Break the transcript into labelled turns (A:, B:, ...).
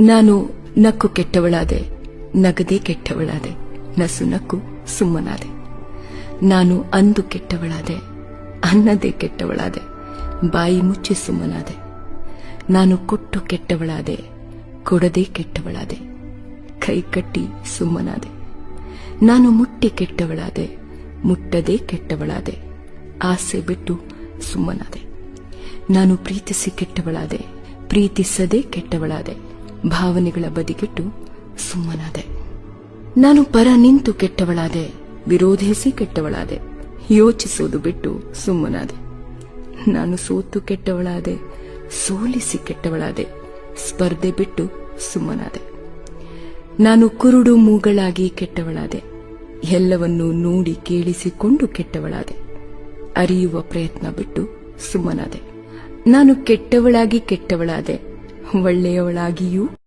A: ನಾನು ನಕ್ಕು ಕೆಟ್ಟವಳಾದೆ, ನಗದೇ ಕೆಟ್ಟವಳಾದೆ, ನಸು ನಕ್ಕು ಸುಮ್ಮನಾದೆ. ನಾನು ಅಂದು ಕೆಟ್ಟವಳಾದೆ, ಅನ್ನದೇ ಕೆಟ್ಟವಳಾದೆ, ಬಾಯಿ ಮುಚ್ಚಿ ಸುಮ್ಮನಾದೆ. ನಾನು ಕೊಟ್ಟು ಕೆಟ್ಟವಳಾದೆ, ಕೊಡದೇ ಕೆಟ್ಟವಳಾದೆ, ಕೈ ಕಟ್ಟಿ ಸುಮ್ಮನಾದೆ. ನಾನು ಮುಟ್ಟಿ ಕೆಟ್ಟವಳಾದೆ, ಮುಟ್ಟದೇ ಕೆಟ್ಟವಳಾದೆ, ಆಸೆ ಬಿಟ್ಟು ಸುಮ್ಮನಾದೆ. ನಾನು ಪ್ರೀತಿಸಿ ಕೆಟ್ಟವಳಾದೆ, ಪ್ರೀತಿಸದೇ ಕೆಟ್ಟವಳಾದೆ, ಭಾವನೆಗಳ ಬದಿಗಿಟ್ಟು ಸುಮ್ಮನಾದೆ. ನಾನು ಪರ ನಿಂತು ಕೆಟ್ಟವಳಾದೆ, ವಿರೋಧಿಸಿ ಕೆಟ್ಟವಳಾದೆ, ಯೋಚಿಸೋದು ಬಿಟ್ಟು ಸುಮ್ಮನಾದೆ. ನಾನು ಸೋತು ಕೆಟ್ಟವಳಾದೆ, ಸೋಲಿಸಿ ಕೆಟ್ಟವಳಾದೆ, ಸ್ಪರ್ಧೆ ಬಿಟ್ಟು ಸುಮ್ಮನಾದೆ. ನಾನು ಕುರುಡು ಮೂಗಳಾಗಿ ಕೆಟ್ಟವಳಾದೆ, ಎಲ್ಲವನ್ನೂ ನೋಡಿ ಕೇಳಿಸಿಕೊಂಡು ಕೆಟ್ಟವಳಾದೆ, ಅರಿಯುವ ಪ್ರಯತ್ನ ಬಿಟ್ಟು ಸುಮ್ಮನಾದೆ. ನಾನು ಕೆಟ್ಟವಳಾಗಿ ಕೆಟ್ಟವಳಾದೆ, ಒಳ್ಳೆಯವಳಾಗಿಯೂ